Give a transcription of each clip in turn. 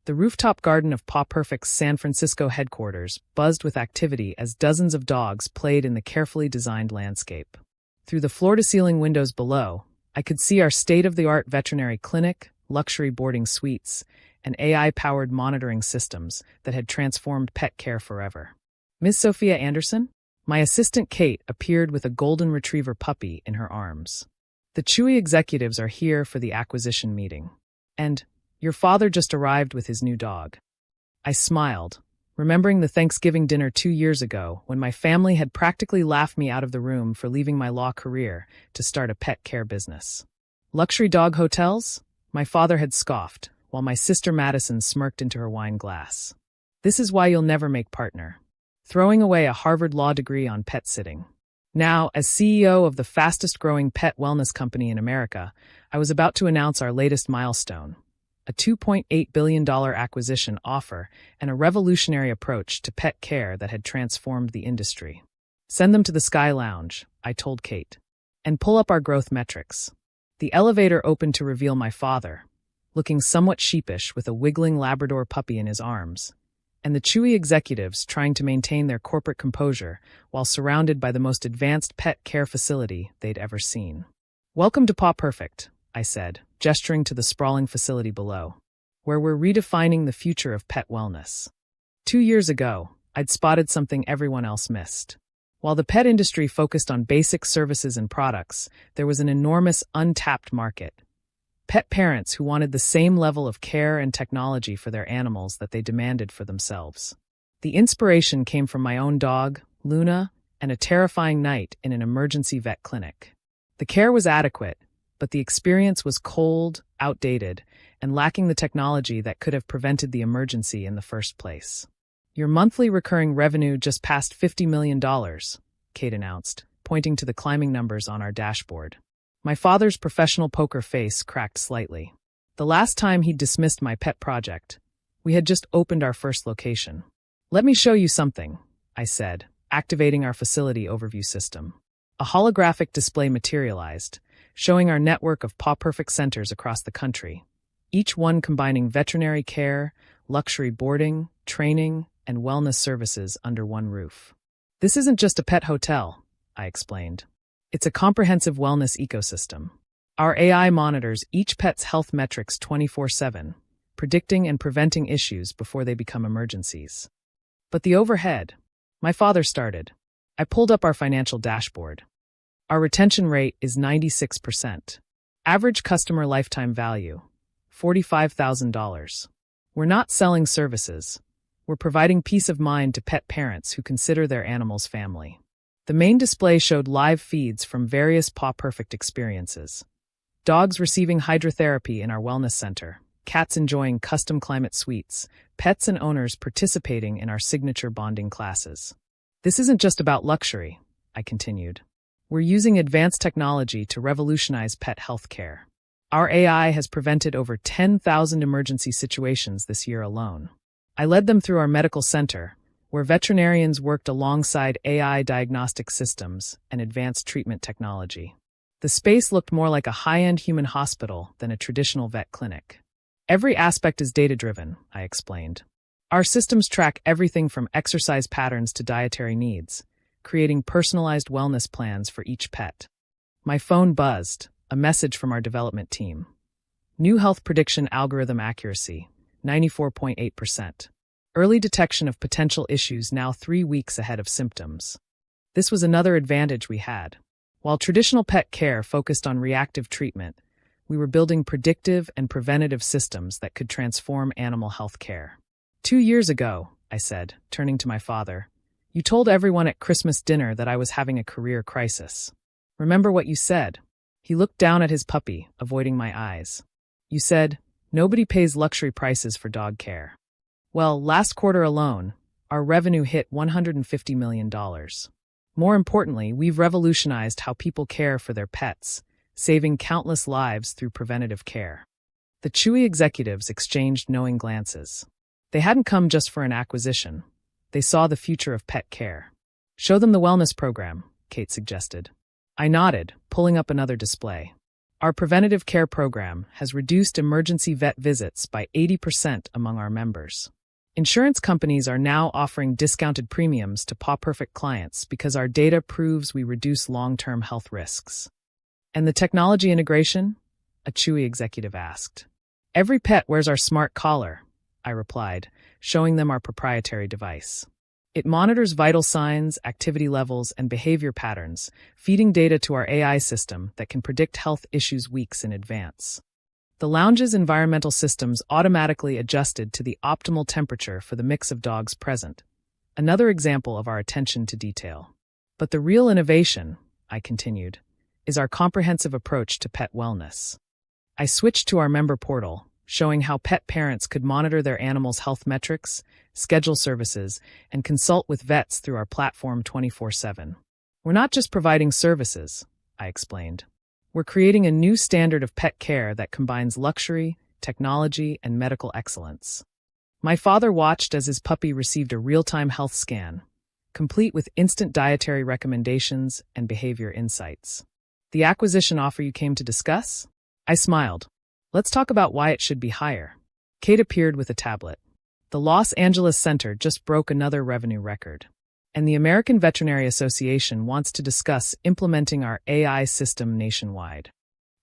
The rooftop garden of Paw Perfect's San Francisco headquarters buzzed with activity as dozens of dogs played in the carefully designed landscape. Through the floor-to-ceiling windows below, I could see our state-of-the-art veterinary clinic, luxury boarding suites, and AI-powered monitoring systems that had transformed pet care forever. Ms. Sophia Anderson? My assistant Kate appeared with a golden retriever puppy in her arms. The Chewy executives are here for the acquisition meeting. And your father just arrived with his new dog. I smiled, remembering the Thanksgiving dinner 2 years ago when my family had practically laughed me out of the room for leaving my law career to start a pet care business. Luxury dog hotels? My father had scoffed, while my sister Madison smirked into her wine glass. This is why you'll never make partner. Throwing away a Harvard law degree on pet sitting. Now, as CEO of the fastest-growing pet wellness company in America, I was about to announce our latest milestone, a $2.8 billion acquisition offer and a revolutionary approach to pet care that had transformed the industry. Send them to the Sky Lounge, I told Kate, and pull up our growth metrics. The elevator opened to reveal my father, looking somewhat sheepish with a wiggling Labrador puppy in his arms, and the Chewy executives trying to maintain their corporate composure while surrounded by the most advanced pet care facility they'd ever seen. Welcome to Paw Perfect, I said, gesturing to the sprawling facility below, where we're redefining the future of pet wellness. 2 years ago, I'd spotted something everyone else missed. While the pet industry focused on basic services and products, there was an enormous untapped market. Pet parents who wanted the same level of care and technology for their animals that they demanded for themselves. The inspiration came from my own dog, Luna, and a terrifying night in an emergency vet clinic. The care was adequate, but the experience was cold, outdated, and lacking the technology that could have prevented the emergency in the first place. Your monthly recurring revenue just passed $50 million, Kate announced, pointing to the climbing numbers on our dashboard. My father's professional poker face cracked slightly. The last time he'd dismissed my pet project, we had just opened our first location. Let me show you something, I said, activating our facility overview system. A holographic display materialized, showing our network of Paw Perfect centers across the country, each one combining veterinary care, luxury boarding, training, and wellness services under one roof. This isn't just a pet hotel, I explained. It's a comprehensive wellness ecosystem. Our AI monitors each pet's health metrics 24/7, predicting and preventing issues before they become emergencies. But the overhead, my father started. I pulled up our financial dashboard. Our retention rate is 96%. Average customer lifetime value, $45,000. We're not selling services. We're providing peace of mind to pet parents who consider their animals family. The main display showed live feeds from various Paw Perfect experiences. Dogs receiving hydrotherapy in our wellness center, cats enjoying custom climate suites, pets and owners participating in our signature bonding classes. This isn't just about luxury, I continued. We're using advanced technology to revolutionize pet health care. Our AI has prevented over 10,000 emergency situations this year alone. I led them through our medical center, where veterinarians worked alongside AI diagnostic systems and advanced treatment technology. The space looked more like a high-end human hospital than a traditional vet clinic. Every aspect is data-driven, I explained. Our systems track everything from exercise patterns to dietary needs, creating personalized wellness plans for each pet. My phone buzzed, a message from our development team. New health prediction algorithm accuracy, 94.8%. Early detection of potential issues now 3 weeks ahead of symptoms. This was another advantage we had. While traditional pet care focused on reactive treatment, we were building predictive and preventative systems that could transform animal health care. 2 years ago, I said, turning to my father, you told everyone at Christmas dinner that I was having a career crisis. Remember what you said? He looked down at his puppy, avoiding my eyes. You said, nobody pays luxury prices for dog care. Well, last quarter alone, our revenue hit $150 million. More importantly, we've revolutionized how people care for their pets, saving countless lives through preventative care. The Chewy executives exchanged knowing glances. They hadn't come just for an acquisition. They saw the future of pet care. Show them the wellness program, Kate suggested. I nodded, pulling up another display. Our preventative care program has reduced emergency vet visits by 80% among our members. Insurance companies are now offering discounted premiums to Paw Perfect clients because our data proves we reduce long-term health risks. And the technology integration? A Chewy executive asked. Every pet wears our smart collar, I replied, showing them our proprietary device. It monitors vital signs, activity levels, and behavior patterns, feeding data to our AI system that can predict health issues weeks in advance. The lounge's environmental systems automatically adjusted to the optimal temperature for the mix of dogs present. Another example of our attention to detail. But the real innovation, I continued, is our comprehensive approach to pet wellness. I switched to our member portal, showing how pet parents could monitor their animals' health metrics, schedule services, and consult with vets through our platform 24/7. We're not just providing services, I explained. We're creating a new standard of pet care that combines luxury, technology, and medical excellence. My father watched as his puppy received a real-time health scan, complete with instant dietary recommendations and behavior insights. The acquisition offer you came to discuss? I smiled. Let's talk about why it should be higher. Kate appeared with a tablet. The Los Angeles Center just broke another revenue record. And the American Veterinary Association wants to discuss implementing our AI system nationwide.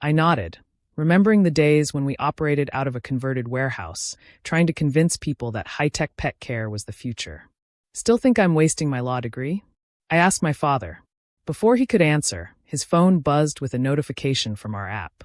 I nodded, remembering the days when we operated out of a converted warehouse, trying to convince people that high-tech pet care was the future. Still think I'm wasting my law degree? I asked my father. Before he could answer, his phone buzzed with a notification from our app.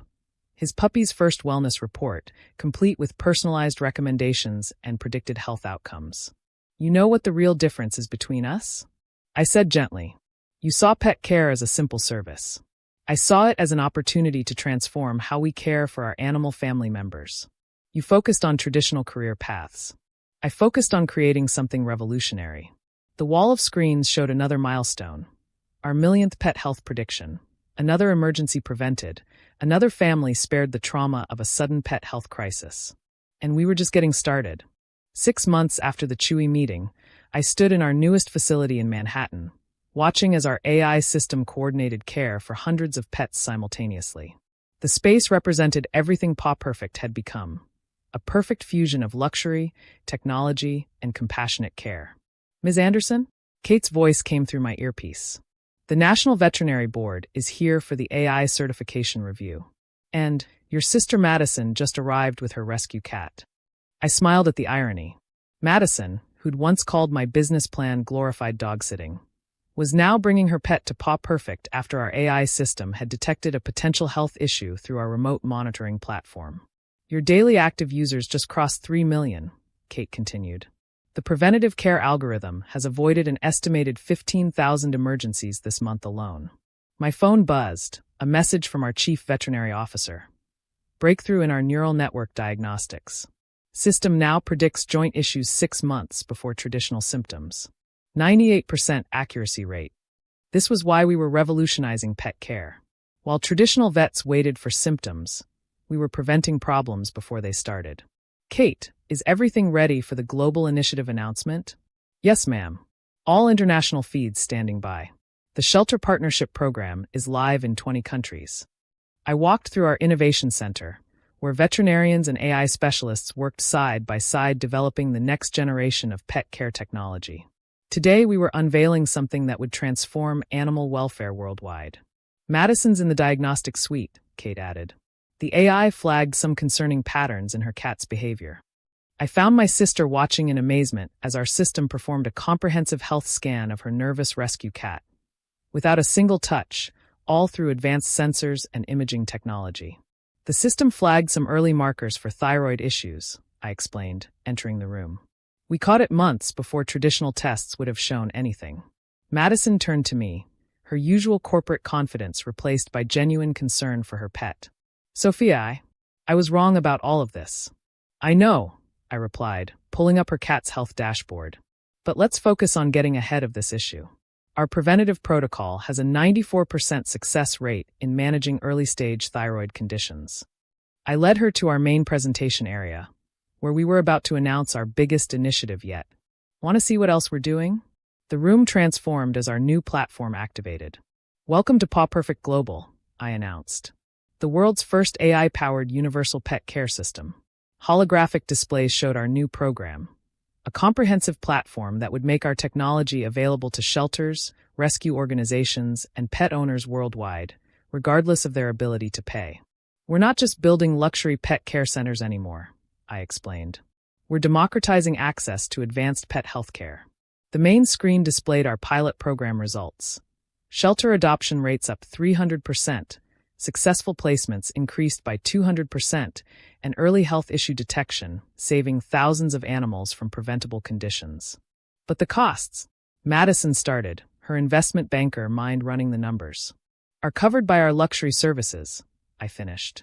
His puppy's first wellness report, complete with personalized recommendations and predicted health outcomes. You know what the real difference is between us? I said gently. You saw pet care as a simple service. I saw it as an opportunity to transform how we care for our animal family members. You focused on traditional career paths. I focused on creating something revolutionary. The wall of screens showed another milestone. Our millionth pet health prediction. Another emergency prevented. Another family spared the trauma of a sudden pet health crisis. And we were just getting started. 6 months after the Chewy meeting, I stood in our newest facility in Manhattan, watching as our AI system coordinated care for hundreds of pets simultaneously. The space represented everything Paw Perfect had become, a perfect fusion of luxury, technology, and compassionate care. Ms. Anderson? Kate's voice came through my earpiece. The National Veterinary Board is here for the AI certification review. And your sister Madison just arrived with her rescue cat. I smiled at the irony. Madison, who'd once called my business plan glorified dog-sitting, was now bringing her pet to Paw Perfect after our AI system had detected a potential health issue through our remote monitoring platform. Your daily active users just crossed 3 million, Kate continued. The preventative care algorithm has avoided an estimated 15,000 emergencies this month alone. My phone buzzed, a message from our chief veterinary officer. Breakthrough in our neural network diagnostics. System now predicts joint issues 6 months before traditional symptoms. 98% accuracy rate. This was why we were revolutionizing pet care. While traditional vets waited for symptoms, we were preventing problems before they started. Kate, is everything ready for the global initiative announcement? Yes, ma'am. All international feeds standing by. The Shelter Partnership Program is live in 20 countries. I walked through our innovation center, where veterinarians and AI specialists worked side by side developing the next generation of pet care technology. Today we were unveiling something that would transform animal welfare worldwide. Madison's in the diagnostic suite, Kate added. The AI flagged some concerning patterns in her cat's behavior. I found my sister watching in amazement as our system performed a comprehensive health scan of her nervous rescue cat. Without a single touch, all through advanced sensors and imaging technology. The system flagged some early markers for thyroid issues, I explained, entering the room. We caught it months before traditional tests would have shown anything. Madison turned to me, her usual corporate confidence replaced by genuine concern for her pet. Sophia, I was wrong about all of this. I know, I replied, pulling up her cat's health dashboard. But let's focus on getting ahead of this issue. Our preventative protocol has a 94% success rate in managing early-stage thyroid conditions. I led her to our main presentation area, where we were about to announce our biggest initiative yet. Want to see what else we're doing? The room transformed as our new platform activated. Welcome to Paw Perfect Global, I announced. the world's first AI-powered universal pet care system. Holographic displays showed our new program, a comprehensive platform that would make our technology available to shelters, rescue organizations, and pet owners worldwide, regardless of their ability to pay. We're not just building luxury pet care centers anymore, I explained. We're democratizing access to advanced pet healthcare. The main screen displayed our pilot program results. Shelter adoption rates up 300%, successful placements increased by 200%, and early health issue detection, saving thousands of animals from preventable conditions. But the costs? Madison started, her investment banker mind running the numbers. Are covered by our luxury services, I finished.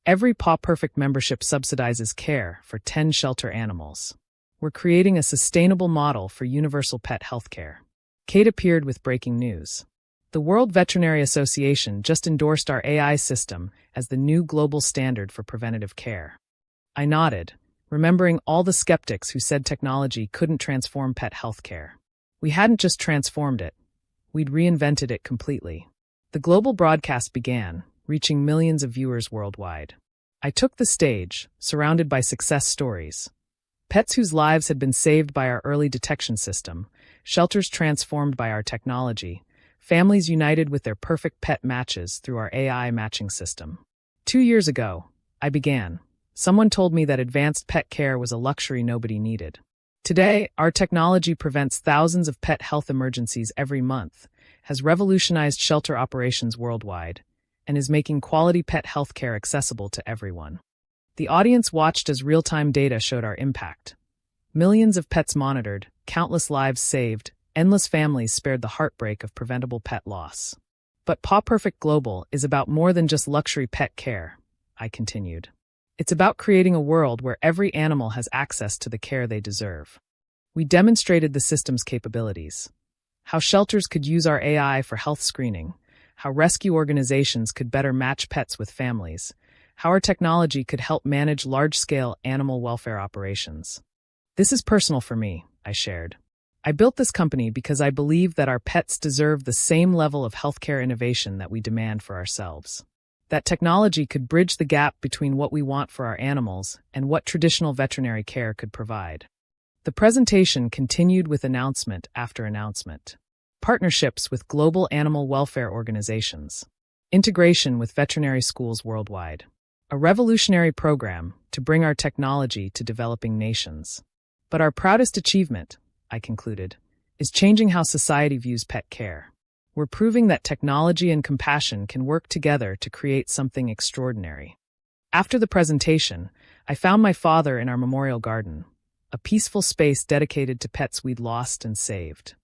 Every Paw Perfect membership subsidizes care for 10 shelter animals. We're creating a sustainable model for universal pet healthcare. Kate appeared with breaking news. The World Veterinary Association just endorsed our AI system as the new global standard for preventative care. I nodded, remembering all the skeptics who said technology couldn't transform pet healthcare. We hadn't just transformed it, we'd reinvented it completely. The global broadcast began, reaching millions of viewers worldwide. I took the stage, surrounded by success stories. Pets whose lives had been saved by our early detection system, shelters transformed by our technology, families united with their perfect pet matches through our AI matching system. 2 years ago, I began. Someone told me that advanced pet care was a luxury nobody needed. Today, our technology prevents thousands of pet health emergencies every month, has revolutionized shelter operations worldwide, and is making quality pet health care accessible to everyone. The audience watched as real-time data showed our impact. Millions of pets monitored, countless lives saved, endless families spared the heartbreak of preventable pet loss. But Paw Perfect Global is about more than just luxury pet care, I continued. It's about creating a world where every animal has access to the care they deserve. We demonstrated the system's capabilities. How shelters could use our AI for health screening, how rescue organizations could better match pets with families, how our technology could help manage large-scale animal welfare operations. This is personal for me, I shared. I built this company because I believe that our pets deserve the same level of healthcare innovation that we demand for ourselves. That technology could bridge the gap between what we want for our animals and what traditional veterinary care could provide. The presentation continued with announcement after announcement. Partnerships with global animal welfare organizations. Integration with veterinary schools worldwide. A revolutionary program to bring our technology to developing nations. But our proudest achievement, I concluded, is changing how society views pet care. We're proving that technology and compassion can work together to create something extraordinary. After the presentation, I found my father in our memorial garden, a peaceful space dedicated to pets we'd lost and saved.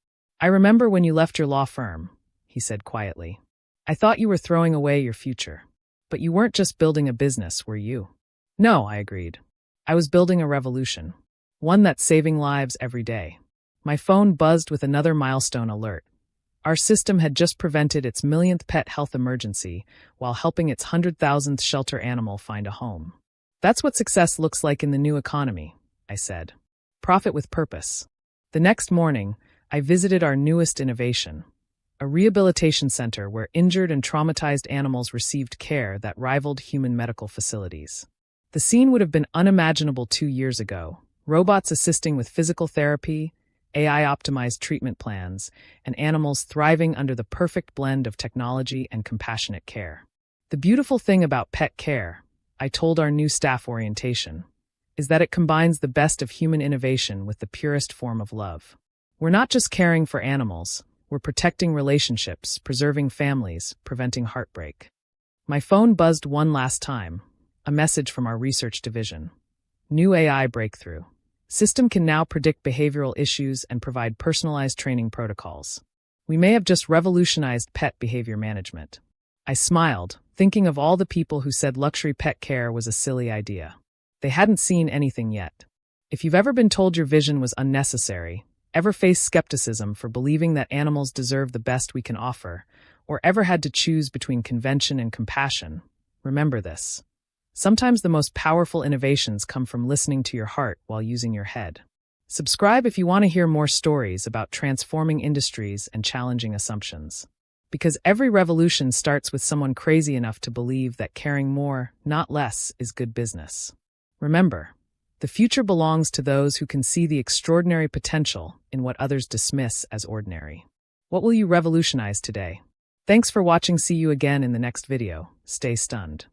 I remember when you left your law firm, he said quietly. I thought you were throwing away your future. But you weren't just building a business, were you? No, I agreed. I was building a revolution. One that's saving lives every day. My phone buzzed with another milestone alert. Our system had just prevented its millionth pet health emergency while helping its 100,000th shelter animal find a home. That's what success looks like in the new economy, I said. Profit with purpose. The next morning, I visited our newest innovation, a rehabilitation center where injured and traumatized animals received care that rivaled human medical facilities. The scene would have been unimaginable 2 years ago. Robots assisting with physical therapy, AI-optimized treatment plans, and animals thriving under the perfect blend of technology and compassionate care. The beautiful thing about pet care, I told our new staff orientation, is that it combines the best of human innovation with the purest form of love. We're not just caring for animals, we're protecting relationships, preserving families, preventing heartbreak. My phone buzzed one last time, a message from our research division. New AI breakthrough. System can now predict behavioral issues and provide personalized training protocols. We may have just revolutionized pet behavior management. I smiled, thinking of all the people who said luxury pet care was a silly idea. They hadn't seen anything yet. If you've ever been told your vision was unnecessary, ever faced skepticism for believing that animals deserve the best we can offer, or ever had to choose between convention and compassion, remember this. Sometimes the most powerful innovations come from listening to your heart while using your head. Subscribe if you want to hear more stories about transforming industries and challenging assumptions. Because every revolution starts with someone crazy enough to believe that caring more, not less, is good business. Remember, the future belongs to those who can see the extraordinary potential in what others dismiss as ordinary. What will you revolutionize today? Thanks for watching. See you again in the next video. Stay stunned.